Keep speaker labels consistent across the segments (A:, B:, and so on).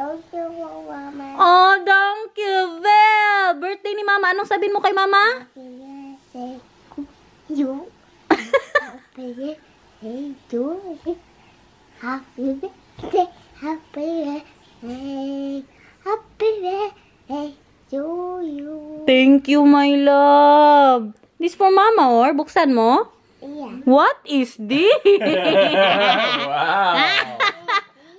A: Oh, thank you, Vel. Birthday ni Mama. Anong sabihin mo kay Mama? Thank you, my love. This for Mama, or? Buksan mo?
B: Yeah.
A: What is this?
C: Wow.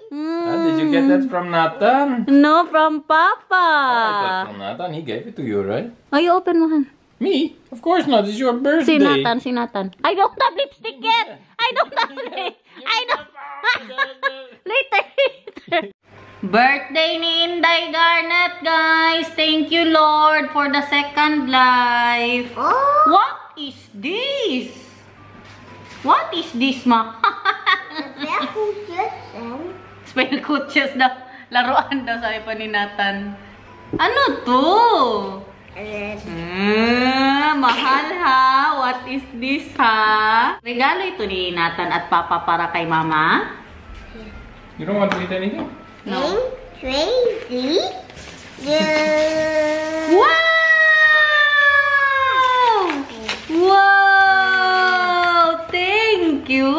C: Did you get that from Nathan?
A: No, from Papa.
C: I got from Nathan. He gave it to you, right?
A: Oh, you open mo, Han.
C: Me? Of course not. It's your birthday.
A: Si Nathan. I don't have lipstick yet. I don't have lipstick. I don't. Later. Birthday ni Inday Garnet, guys. Thank you, Lord, for the second life.
B: Oh.
A: What is this? What is this, Ma? Spell coaches daw. Laruan daw, sabi pa ni Nathan. Ano to? Mahal ha. What is this ha? Regalo ito ni Nathan at Papa para kay Mama.
C: You don't want to eat anything?
A: No.
B: Crazy.
A: Wow! Wow! Thank you.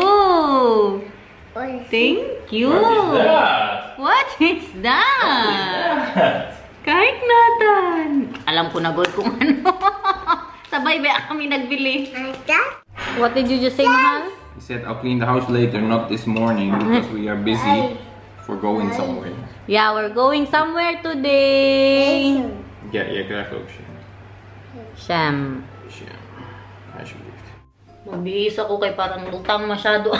A: Thank you.
C: What is
A: What is
C: that?
A: that? Kahit Nathan. Alam ko na good kung ano. Sabay ba kami nagbili. What did you just say, Mahal?
C: He said, I'll clean the house later, not this morning, because we are busy for going somewhere.
A: Yeah, we're going somewhere today.
C: Ja, jij krijgt ook sham.
A: Sham.
C: Sham. Alsjeblieft.
A: Magbihis ako kay parang lutang masyado.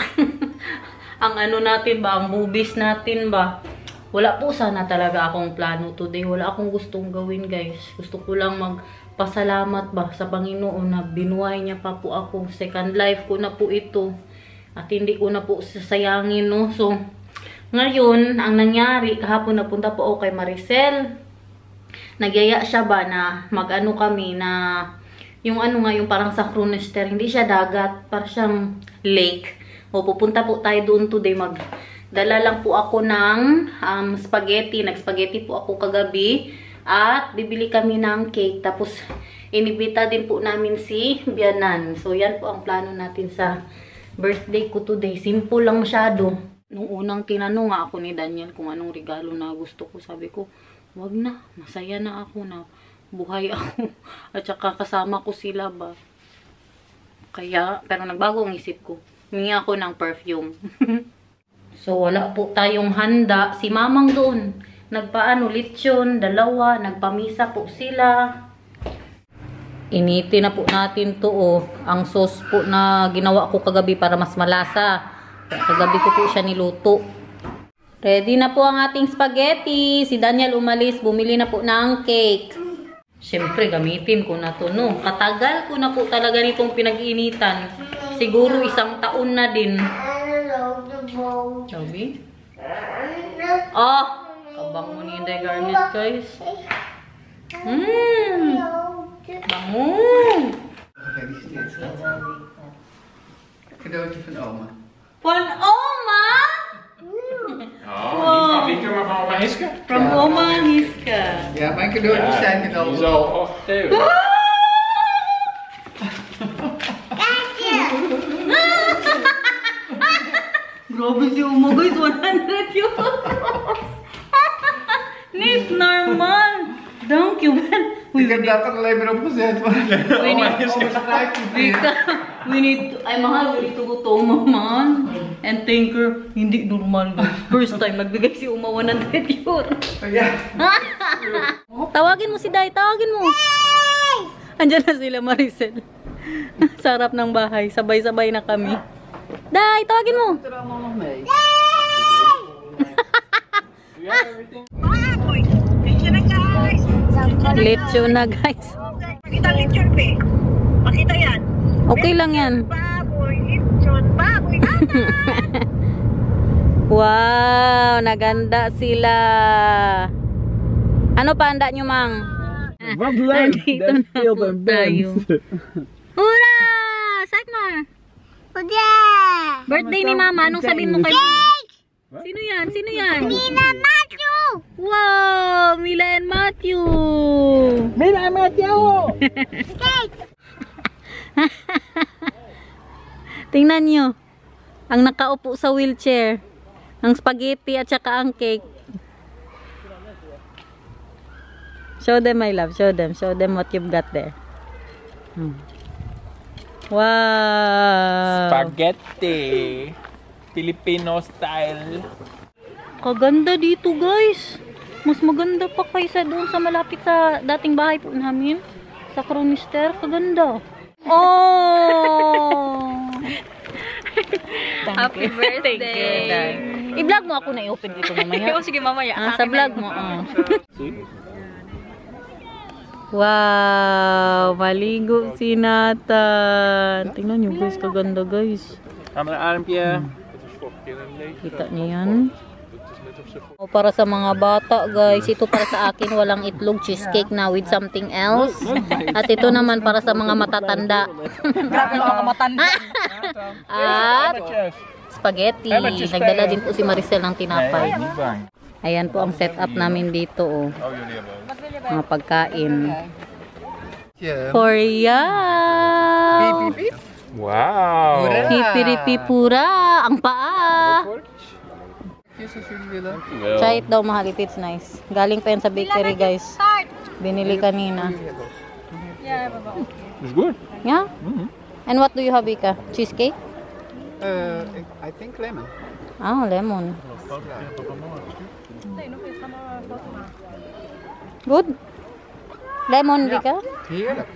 A: Ang ano natin ba, ang movies natin ba. Wala po sana talaga akong plano today. Wala akong gustong gawin, guys. Gusto ko lang magpasalamat ba sa Panginoon na binuhay niya pa po ako. Second life ko na po ito. At hindi ko na po sasayangin, no? So, ngayon, ang nangyari, kahapon napunta po ako kay Maricel. Nagyaya siya ba na mag-ano kami na yung ano nga, yung parang sa Cronister. Hindi siya dagat, parang siyang lake. O, pupunta po tayo doon today. Magdala lang po ako ng spaghetti. Nag-spaghetti po ako kagabi. At bibili kami ng cake. Tapos, inibita din po namin si Bianan. So, yan po ang plano natin sa birthday ko today. Simple lang masyado. Nung unang tinanong nga ako ni Daniel kung anong regalo na gusto ko. Sabi ko, wag na. Masaya na ako na buhay ako. At saka kasama ko sila ba. Kaya, pero nagbago ang isip ko. Humingi ako ng perfume. So, wala po tayong handa. Si Mamang doon. Nagpaano, lechon, dalawa. Nagpamisa po sila. Initi na po natin to, oh. Ang sauce po na ginawa ko kagabi para mas malasa. Kagabi ko po siya niluto. Ready na po ang ating spaghetti. Si Daniel umalis. Bumili na po ng cake. Siyempre, gamitin ko na to, no? Katagal ko na po talaga nitong pinag-iinitan. Siguro 1 taon na din. Sabi? Oh! Kabango ni Inday Garnet, guys. Bango!
D: Cadeautje van oma.
A: Van Oma?
C: Oh, niet van Wieke, maar van oma Hiske?
A: From Oma Hiska.
D: Ja, mijn cadeautjes zijn
C: Die
D: cadeautjes.
C: zal geven.
A: Grabe si Uma, guys. 100 euros. Niet normal. Thank you, man.
D: Ik heb dat er alleen maar op gezet.
A: We need to, ay mahal, we need to go to Uma, man. And thank her. Hindi normal, guys. First time, nagbigay si Uma 100 euros.
D: Ja.
A: Tawagin mo si Day, tawagin mo. Andiyan na sila, Maricel. Sarap ng bahay, sabay-sabay na kami. Day, tawagin mo.
D: Er allemaal nog mee.
A: Lechon na, guys.
B: Makita lechon, pe. Makita yan.
A: Okay lang yan.
B: Baboy, lechon, baboy.
A: Wow, naganda sila. Ano pa handa nyo, Mang?
D: Wat leuk.
A: Nandito
D: Dat
A: na
D: speelt
A: po
D: een
A: tayo.
D: band.
A: Hurra! Sakmar! Birthday ni Mama. Anong sabihin mo kay Mama? Sino yan? Sino yan?
B: Nina Machu!
A: Wow! you.
D: Mira, Mateo!
A: Tingnan nyo. Ang nakaupo sa wheelchair. Ang spaghetti at saka ang cake. Show them, my love. Show them. Show them what you've got there. Wow.
C: Spaghetti. Filipino style.
A: Kaganda dito, guys. Mas maganda pa kaysa doon sa malapit sa dating bahay po namin. Sa Cronister. Kaganda. Oh!
E: Happy birthday.
A: Thank you. I-vlog mo ako na i-open dito mamaya.
E: Oo, sige mamaya.
A: Sa vlog mo. Wow! Maligo si Nathan. Tingnan nyo guys, kaganda guys.
C: Camera armpje.
A: Kita niyo yan. O, para sa mga bata guys, ito para sa akin walang itlog, cheesecake na with something else. At ito naman para sa mga matatanda.
E: Grabe mga matanda.
A: At spaghetti. Nagdala din po si Maricel ng tinapay. Ayan po ang setup namin dito. Oh. Mga pagkain. Korea!
C: Wow.
A: Hipiripipura! Ang paa! Try it daw, mahal. It's nice. Galing pa yan sa bakery, guys. Binili kanina.
C: It's good.
A: Yeah? And what do you have, Ika? Cheesecake?
D: I think lemon.
A: Ah, lemon. Good? Lemon, Vika?
D: Heerlijk.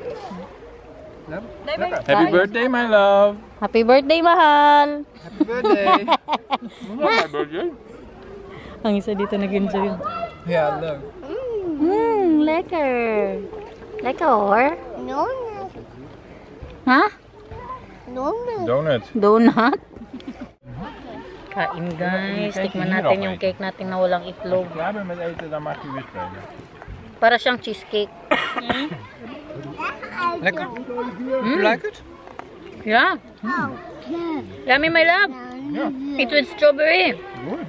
C: Happy birthday, my love.
A: Happy birthday, mahal!
D: Happy birthday.
C: My birthday.
A: Ang isa dito nag-enjoy.
D: Ja, leuk.
A: Lekker. Lekker.
B: No,
A: Ha?
B: no,
C: Donut.
A: Donut? Kain guys. Tikman natin yung cake natin na walang itlog.
C: Klaar bent met eten, dan mag je weer spelen.
A: Para siyang cheesecake.
D: Lekker. You like it?
A: Yeah. Yummy, my love. It's with strawberry.
C: Good.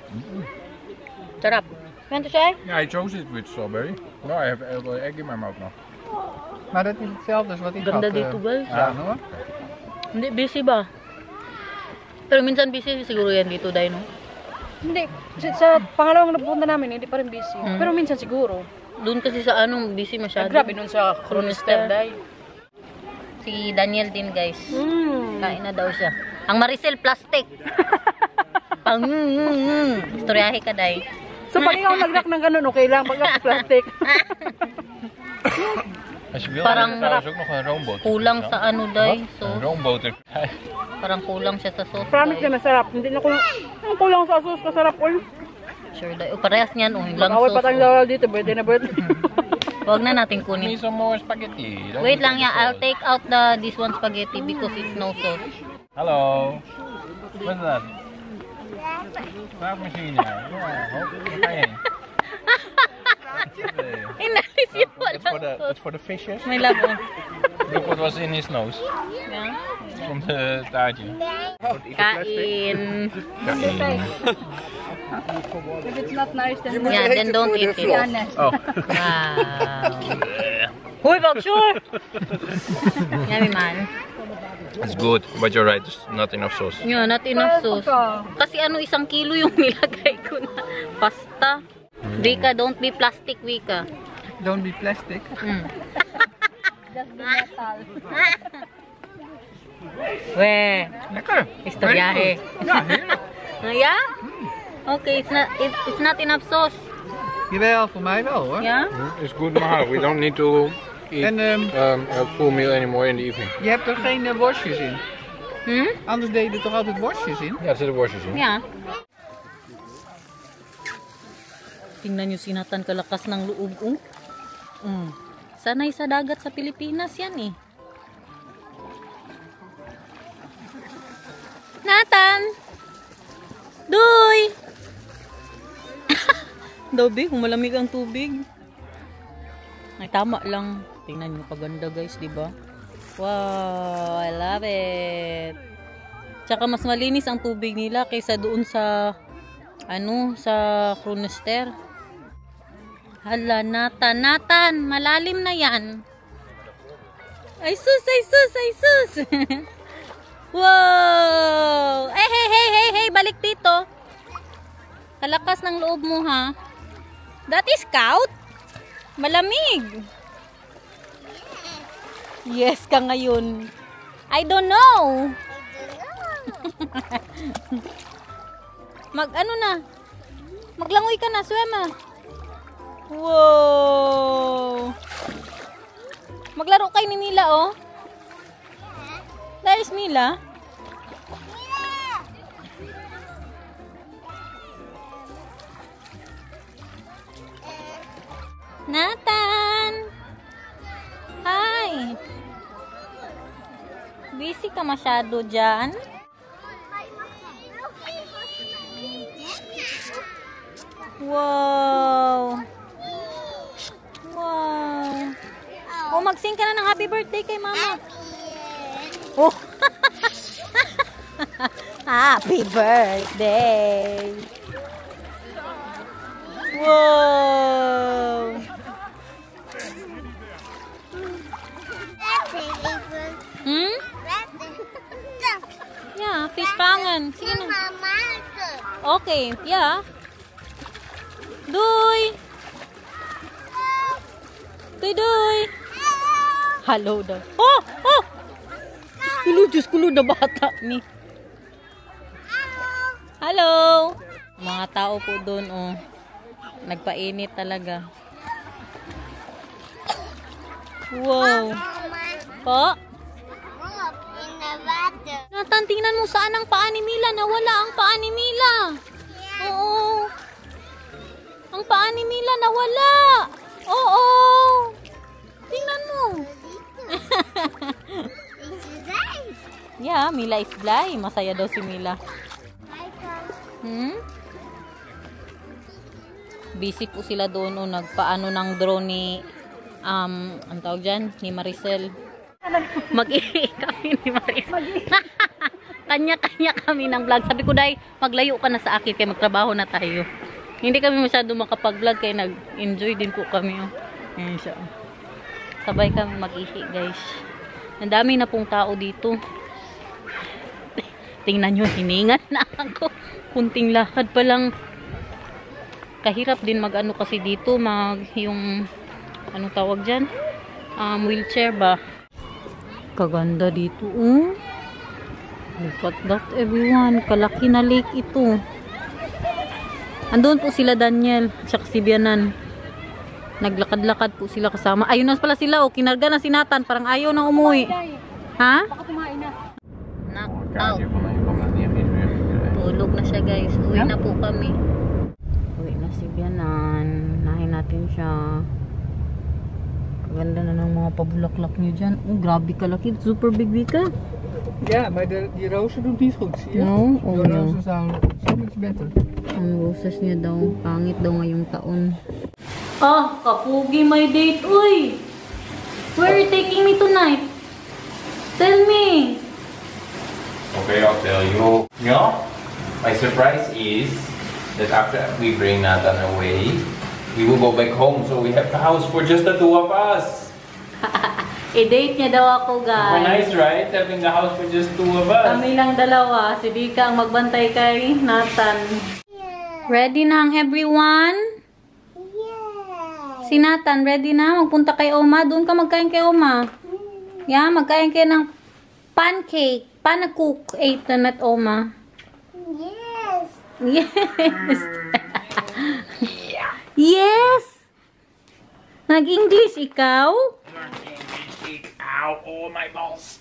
A: Sarap. Want to try?
C: Yeah, I chose it with strawberry. No, I have a little egg in my mouth now.
D: Maar dat is hetzelfde als wat ik
A: Ganda
D: had.
A: dito guys.
D: Ja, hoor.
A: Hindi, busy ba? Pero minsan busy siguro yan dito, Dai, no?
E: Hindi. Sa pangalawang napunta namin, hindi pa rin busy. Pero minsan siguro.
A: Doon kasi sa anong busy masyado.
E: Grabe nun sa Cronister, Day.
A: Si Daniel din, guys. Kain na daw siya. Ang Maricel, plastic. Pang istoryahe ka, Day.
E: So pag ikaw nag-rock ng ganun, okay lang. Pag ako plastic.
C: Als je wil,
A: Parang
C: heb je trouwens ook nog een roomboter.
A: Kulang sa ano, Day.
C: Een
A: So,
C: roomboter.
A: parang kulang siya sa sauce,
E: Promise
A: Day.
E: na masarap. Hindi na ang kulang sa sauce, kasarap ko.
A: Sure, Day. O, parehas niyan, oh. Lang
E: Awal
A: sauce.
E: pa tayong lawal dito, birthday na birthday.
A: Huwag na natin
C: Need
A: kunin.
C: some more spaghetti. Dan
A: Wait
C: moet
A: lang,
C: het
A: yeah.
C: zo.
A: I'll take out this one spaghetti because it's no sauce.
C: Hallo. Wat is dat? Vraagmachine. Ja, waar ga je heen?
A: Inalis yun,
C: It's for
A: walang sauce.
C: it's for the fishes.
A: May labo.
C: Look what was in his nose.
A: Yeah.
C: From the taartje.
A: Kain.
E: If it's not nice, then
A: Yeah, then don't eat it.
C: Oh.
A: Wow. Hoy, Baksure! Yummy man.
C: It's good, but you're right. There's not enough sauce.
A: Yun, not enough sauce. Kasi ano, 1 kilo yung nilagay ko na pasta. Vika, don't be plastic, Vika.
D: Don't be plastic.
A: We,
D: Lekker.
A: istoryahe.
D: Ja, heerlijk.
A: Yeah? Okay, it's not enough sauce.
D: Jawel, voor mij wel hoor.
A: Yeah?
C: It's good, maar we don't need to eat
D: En
C: a full meal anymore in the evening.
D: je hebt er geen worstjes in.
A: Hmm?
D: Anders deed je er toch altijd worstjes in?
C: Ja, er zitten worstjes in.
A: Yeah. Tingnan nyo si Nathan, kalakas ng loob. Sanay sa dagat sa Pilipinas yan eh. Nathan! Doy! Dobi, kung malamig ang tubig. Ay, tama lang. Tingnan nyo, kaganda guys, di ba? Wow, I love it. Tsaka mas malinis ang tubig nila kaysa doon sa ano, sa Cronister. Hala, Nathan, malalim na yan. Ay sus, ay sus, ay sus. Wow! Hey, balik dito. Kalakas ng loob mo, ha? That is Scout? Malamig. Yes ka ngayon. I don't know. Ano na? Maglangoy ka na, swema. Wow! Maglaro kay ni Mila, oh. There's Mila. Nathan! Hi! Busy ka masyado dyan? Wow! Wow! Oh, mag-sing ka na ng happy birthday kay mama. Oh! Happy birthday! Wow! Hmm? Yeah, fish pangan. Sige na. Okay, yeah. Doy! Doy! Hello daw. Oh! Oh! Diyos kulo na bata ni. Hello! Mga tao po doon, oh. Nagpainit talaga. Wow! Po? Nathan, tingnan mo saan ang paa ni Mila. Nawala ang paa ni Mila. Oo. Ang paa ni Mila nawala. Oo. Tingnan mo. Yeah, Mila is fly. Masaya daw si Mila. Busy po sila doon. Oh, nagpaano ng drone ni ang tawag dyan? Ni Maricel. Mag-ihi kami ni Maricel. Kanya-kanya kami ng vlog. Sabi ko, Day, maglayo ka na sa akin kaya magtrabaho na tayo. Hindi kami masyado makapag-vlog kaya nag-enjoy din po kami. Oh. Ayan siya. Sabay kami mag-ihi, guys. Ang dami na pong tao dito. Tingnan nyo, hiningan na ako. Kunting lakad pa lang. Kahirap din mag-ano kasi dito. Yung, anong tawag dyan? Wheelchair ba? Kaganda dito. Look at that, everyone. Kalaki na lake ito. Andun po sila Daniel at si Bianan. Naglakad-lakad po sila kasama. Ayun na pala sila. Kinarga na si Nathan. Parang ayaw na umuwi. Ha?
E: Baka kumain na.
A: Knocked out. Tulog na siya, guys. Uwi na po kami. Uwi na si Bianan. Nahin natin siya. Ganda na ng mga pabulaklak niyo dyan. Oh, grabe kalaki. Super big ka.
D: Ja, maar die rozen doen niet goed, zie je?
A: No? Oh,
D: De
A: no.
D: rozen zijn so much better.
A: Ang roses niya daw. Pangit daw ngayong taon. Ah, kapugi may date. Uy! Where are you taking me tonight? Tell me.
C: Okay, I'll tell you. No, my surprise is that after we bring Nathan away, we will go back home. So we have the house for just the two of us.
A: I-date niya daw ako,
C: Super
A: guys.
C: nice, right? Having the house for just two of us.
A: Kami lang dalawa. Si Dika ang magbantay kay Nathan. Ready na ang everyone? Si Nathan, ready na? Magpunta kay Oma. Doon ka magkain kay Oma. Yeah, magkain kayo ng pancake. Panacook. 8 na at Oma.
B: Yes.
A: Yes. Yes. Nag-English ikaw?
C: Ow, oh my balls.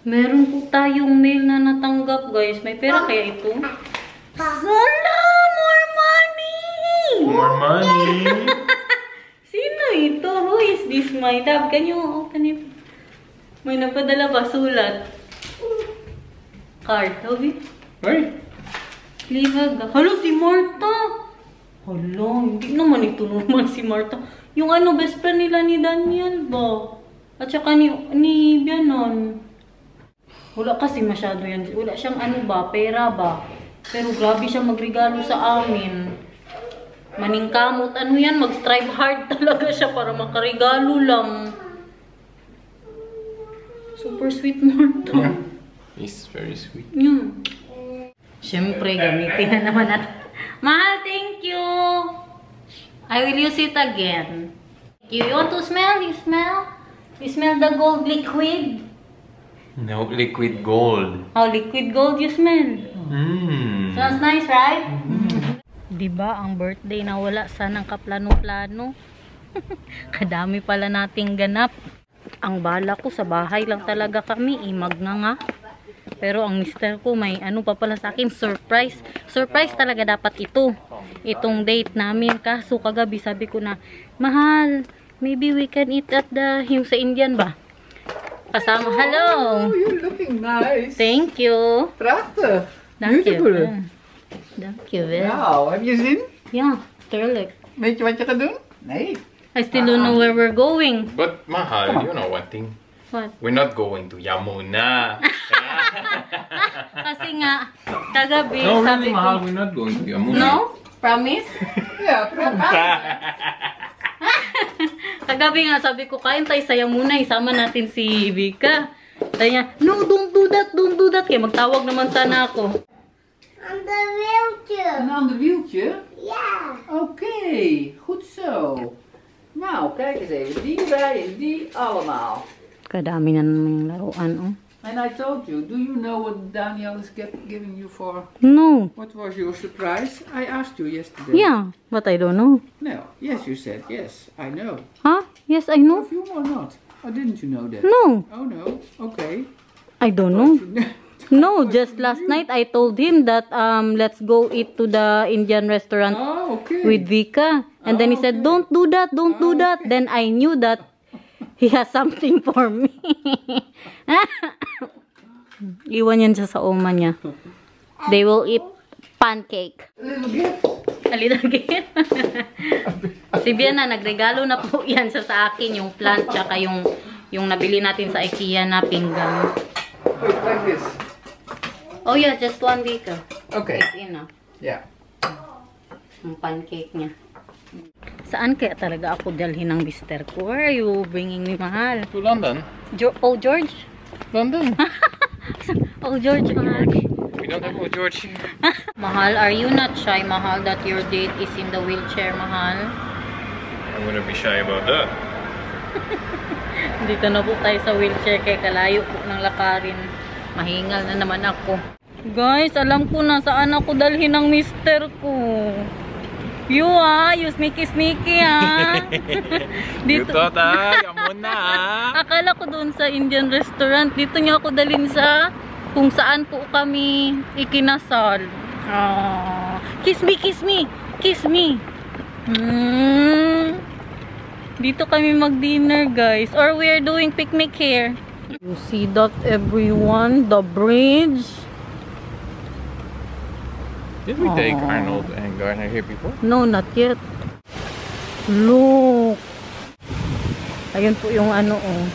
A: Meron po tayong mail na natanggap, guys. May pera kaya ito? Sala! More money!
C: More money.
A: Sino ito? Who is this, my love? Can you open it? May napadala ba? Sulat. Card. Hobi?
C: Right.
A: Livaga. Hala, si Marta! Hala, hindi naman ito normal si Marta. Yung ano, best friend nila ni Daniel ba? At saka ni Bianon. Wala kasi masyado yan. Wala siyang ano ba, pera ba. Pero grabe siya magregalo sa amin. Maningkamot. Ano yan? Mag-strive hard talaga siya para makaregalo lang. Super sweet mo to.
C: Yeah. It's very sweet.
A: Siyempre, gamitin na naman natin. Mahal, thank you! I will use it again. You want to smell? You smell? You smell the gold liquid?
C: No, liquid gold.
A: Oh, liquid gold you smell. Sounds nice, right? Diba, ang birthday na wala sanang kaplano-plano. Kadami pala nating ganap. Ang bala ko sa bahay lang talaga kami, imag nga. Pero ang mister ko may ano pa pala sa akin, surprise. Surprise talaga dapat ito. Itong date namin. Kaso kagabi sabi ko na, mahal, maybe we can eat at yung sa Indian ba? Kasama, hello!
D: Oh, you're looking nice.
A: Thank you.
D: Prachtig.
A: Dank
D: Beautiful.
A: je. Dank je wel.
D: Nou, heb je zin?
A: Ja, tuurlijk.
D: Weet je wat je gaat doen? Nee.
A: I still don't know where we're going.
C: But Mahal, you know one thing.
A: What?
C: We're not going to Yamuna.
A: Kasi nga, kagabi,
C: No,
A: sabi
C: really,
A: ko,
C: Mahal, we're not going to Yamuna.
A: no? Promise?
D: Ja, prachtig.
A: Kagabi nga, sabi ko, kain tayo saya muna, isama natin si Vika. Sabi niya, no, don't do that, don't do that. Kaya magtawag naman sana ako.
B: On the wheelchair.
D: Een ander wieltje?
B: Yeah.
D: Oké, goed zo. Nou, kijk eens even. Die erbij en die allemaal.
A: Kadami na naman yung laruan, oh.
D: And I told you, do you know what Daniel is giving you for?
A: No.
D: What was your surprise? I asked you yesterday.
A: Yeah, but I don't know.
D: No. Yes, you said yes. I know.
A: Huh? Yes, I know.
D: Perfume or not? Or didn't you know that?
A: No,
D: Oh no. Okay.
A: I don't know. No, just last night I told him that let's go eat to the Indian restaurant
D: Oh, okay.
A: with Vika. And then he said,
D: okay.
A: don't do that, don't do that. Then I knew that he has something for me. Iwan yan siya sa oma niya. They will eat pancake.
D: A little gift.
A: A little gift. Si Biana, nagregalo na po yan siya sa akin. Yung plant, tsaka yung nabili natin sa IKEA na pinggan.
D: Wait, like this.
A: Oh yeah, just 1 week.
D: Okay.
A: It's enough.
D: Yeah.
A: Ang pancake niya. Saan kaya talaga ako dalhin ng mister ko? Where are you bringing me, mahal?
C: To London.
A: Oh, George?
C: London.
A: Oh, George, mahal.
C: We don't have a George here.
A: Mahal, are you not shy, mahal, that your date is in the wheelchair, mahal?
C: I wouldn't be shy about that.
A: Dito na po tayo sa wheelchair kaya kalayo po ng lakarin. Mahingal na naman ako. Guys, alam ko na saan ako dalhin ng mister ko. You sneaky
C: You thought, Yamuna.
A: Akala ko doon sa Indian restaurant. Dito niya ako dalhin sa kung saan po kami ikinasal. Kiss me, kiss me, kiss me. Dito kami mag-dinner, guys. Or we are doing picnic here. You see that, everyone? The bridge.
C: Did we take Arnold and Garner here before?
A: No, not yet. Look. Ayun po yung ano, oh.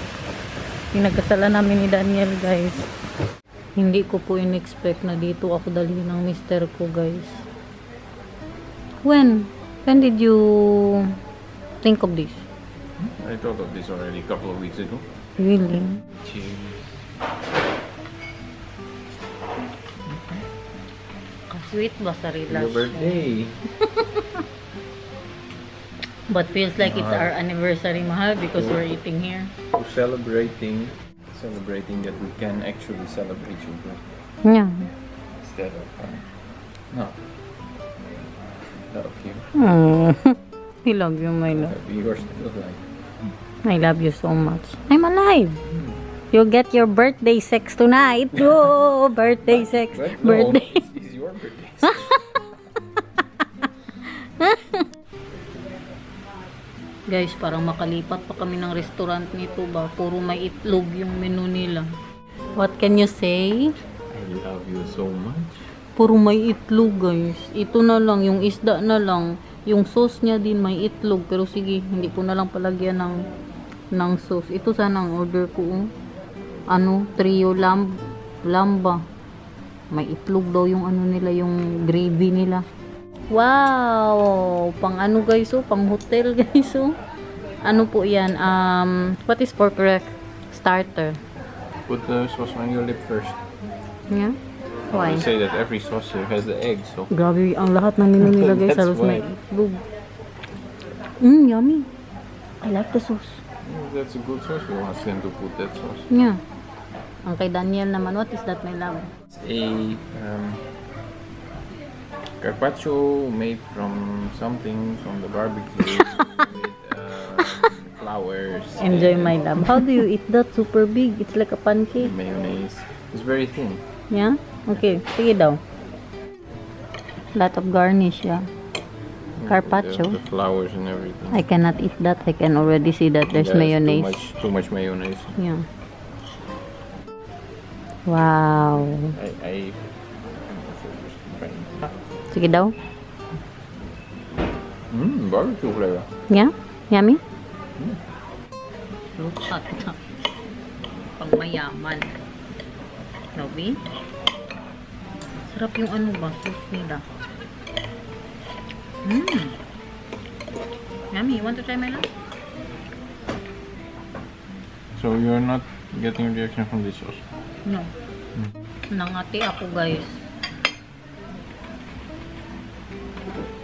A: Pinagkasalan namin ni Daniel, guys. Hindi ko po in-expect na dito ako dalhin ng mister ko, guys. When did you think of this?
C: I thought of this already a couple of weeks ago.
A: Really?
C: Cheers.
A: Sweet ba sa
C: Your
A: relax?
C: birthday.
A: But feels like it's our anniversary, mahal, because we're eating here.
C: We're celebrating that we can actually celebrate your birthday
A: Yeah.
C: instead of no. Not of you.
A: Oh, I love you, my love.
C: Yours still like.
A: I love you so much. I'm alive. You'll get your birthday sex tonight. Oh, birthday sex.
C: No,
A: Birthday.
C: it's your birthday.
A: Guys, parang makalipat pa kami ng restaurant nito ba? Puro may itlog yung menu nila. What can you say?
C: I love you so much.
A: Puro may itlog, guys. Ito na lang, yung isda na lang. Yung sauce niya din may itlog. Pero sige, hindi ko na lang palagyan ng sauce. Ito sana ang order ko. Ano, trio lamba. May itlog daw yung ano nila, yung gravy nila. Wow! Pang ano guys, oh? Pang hotel guys, oh. Ano po yan? What is for correct? Starter.
C: Put the sauce on your lip first.
A: Yeah? Why?
C: They say that every sauce here has the egg, so.
A: Grabe, ang lahat ng menu nila guys.
C: That's
A: Halos may
C: why.
A: itlog. Yummy. I like the sauce.
C: That's a good sauce. We want them to put that sauce.
A: Yeah. Ang kay Daniel naman, what is that, my love?
C: It's a carpaccio made from something from the barbecue with flowers.
A: Enjoy,
C: and
A: my love. How do you eat that? Super big. It's like a pancake.
C: mayonnaise. It's very thin.
A: Yeah? Okay. Sige daw. Lot of garnish, yeah. Carpaccio.
C: The flowers and everything.
A: I cannot eat that. I can already see that there's
C: Yeah,
A: mayonnaise.
C: Too much mayonnaise.
A: Yeah. Wow.
C: I
A: Sige daw.
C: barbecue flavor.
A: Yeah? Yummy? Look at that. Pang mayaman. Nobi? Sarap yung ano ba? Sauce nila. Yummy. You want to try my love?
C: So you're not getting a reaction from this sauce?
A: No. Nangati ako guys.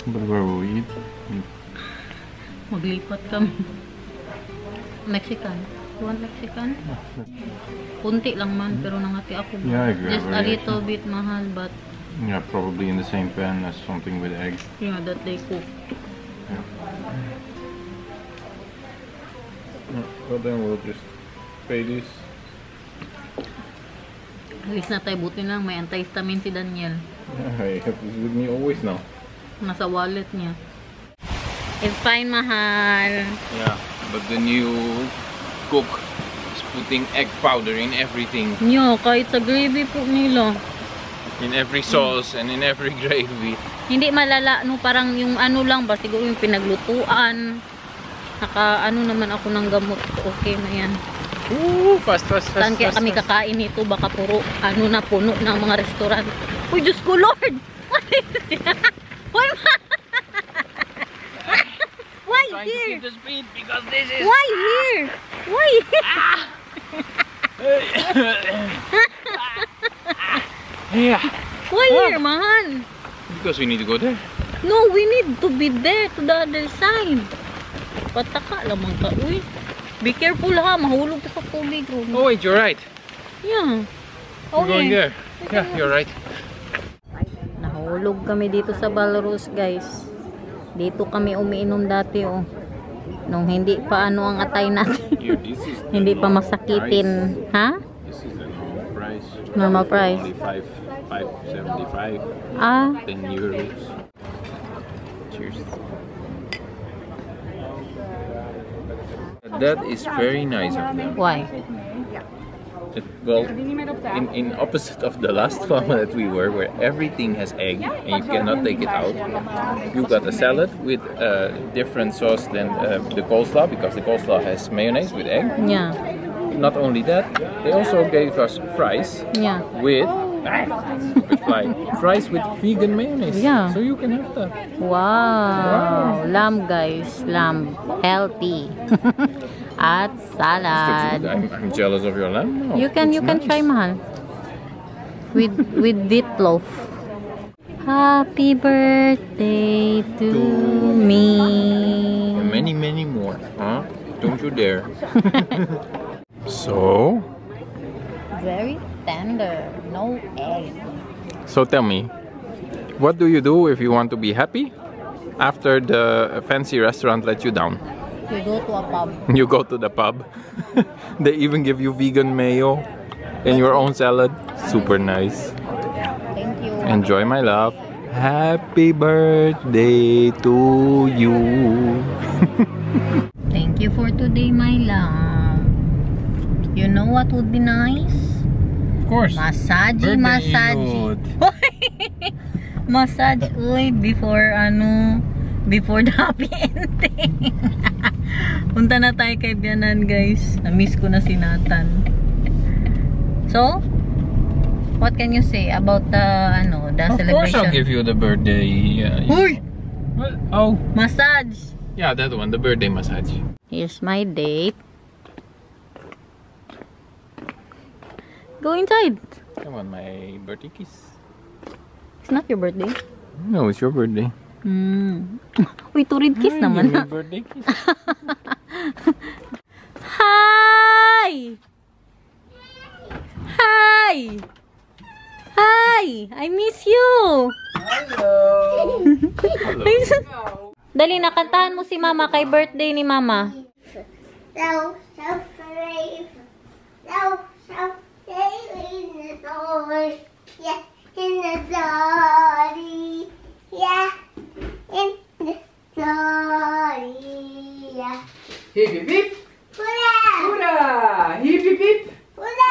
C: But where will we eat?
A: Maglipat kami. Mexican. You want Mexican? Punti lang man, pero nangati ako.
C: Yeah, I agree.
A: Just a little bit mahal, but
C: Yeah, probably in the same pan as something with egg.
A: yeah, that they cook.
C: Yeah. Well then we'll just pay this.
A: Alis na tayo, buti lang may antihistamine si Daniel.
C: I have this with me always now.
A: Nasa wallet niya. It's fine, mahal.
C: Yeah, but the new cook is putting egg powder in everything.
A: Nyo, kahit sa gravy po nila.
C: In every sauce and in every gravy.
A: Hindi malala, no, parang yung ano lang ba, siguro yung pinaglutuan. Naka, ano naman ako ng gamot. Okay na yan.
C: Ooh, fast.
A: Saan kaya kami kakain nito? Baka puro, ano na, puno ng mga restaurant. Uy, Diyos ko, Lord! What is this? Why here?
C: the speed because this is
A: Why here? Why here?
C: yeah.
A: Why here, mahal?
C: Because we need to go there.
A: No, we need to be there to the other side. Pataka lamang ka, uy. Be careful ha, mahulog ka sa tubig.
C: Oh wait, you're right.
A: Yeah.
C: We're going there. Yeah, you're right.
A: Nahulog kami dito sa Balros, guys. Dito kami umiinom dati, oh. Nung hindi pa ano ang atay natin.
C: Here, this is the
A: Hindi pa
C: normal
A: masakitin. Ha?
C: price. This is the normal price.
A: Normal price.
C: Only 5.75.
A: Ah,
C: 10 euros. Cheers. That is very nice of them.
A: why?
C: Well, in opposite of the last one that we were, where everything has egg and you cannot take it out, you got a salad with different sauce than the coleslaw, because the coleslaw has mayonnaise with egg.
A: Yeah.
C: Not only that, they also gave us fries
A: Yeah.
C: with fries with vegan mayonnaise.
A: Yeah.
C: So you can have that.
A: Wow. Lamb, guys. Lamb. Healthy. At salad.
C: I'm jealous of your lamb. No,
A: You can
C: it's nice.
A: try, mahal. With wheat loaf. Happy birthday to me.
C: And many more. Huh? Don't you dare. So
A: Very tender. No egg.
C: So tell me, what do you do if you want to be happy after the fancy restaurant let you down?
A: You go to a pub.
C: You go to the pub. They even give you vegan mayo and your own salad. Super nice.
A: Thank you.
C: Enjoy, my love. Happy birthday to you.
A: Thank you for today, my love. You know what would be nice?
C: Of course.
A: Massage. Massage uy before the happy ending. Punta na tayo kay Bianan, guys. Na-miss ko na si Nathan. So, What can you say about the the
C: Of course,
A: celebration?
C: I'll give you the birthday.
A: Uy!
C: What? Oh,
A: Massage.
C: yeah, that one, the birthday massage.
A: Here's my date. Go inside.
C: Come on, my birthday kiss.
A: It's not your birthday.
C: No, it's your birthday.
A: Uy, turid kiss naman.
C: Your birthday kiss.
A: Hi! Hi! Hi! I miss you!
C: Hello.
A: Dali, nakantahan mo si Mama kay birthday ni Mama.
B: So brave. So brave in the door. Yeah, in the story. Yeah, in the story. Yeah.
D: Hip hip hip!
B: Hurra!
D: Hurra! Hip hip hip!
B: Hurra!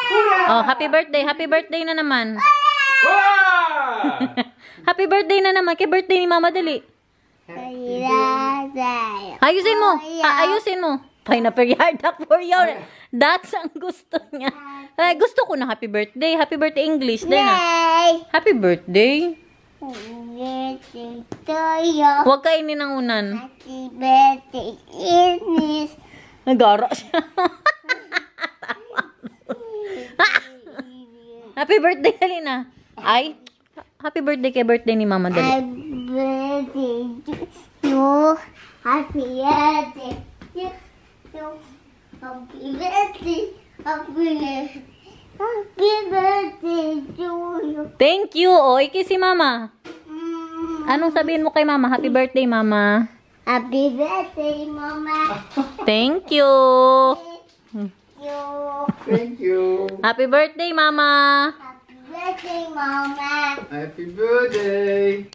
A: Oh, happy birthday. Happy birthday na naman.
C: Ah!
A: Happy birthday na naman. Kay birthday ni Mama, dali. Ayusin mo. Ayusin mo. Pineapple yardak for your. That's ang gusto niya. Ay, gusto ko na happy birthday. Happy birthday English. Dali na.
B: Yay!
A: Happy birthday.
B: Birthday to you.
A: Huwag kainin ng unan.
B: Happy birthday, Ines.
A: Nagara siya. Happy birthday, dali na. Ay, happy birthday kay birthday ni Mama, dali.
B: Happy birthday to you. Happy birthday to you. Happy birthday. Happy birthday to you.
A: Thank you. O, iki si Mama. Anong sabihin mo kay Mama? Happy birthday, Mama.
B: Happy birthday, Mama.
A: Thank you.
B: You.
D: Thank you.
A: Happy birthday, Mama.
B: Happy birthday, Mama.
D: Happy birthday.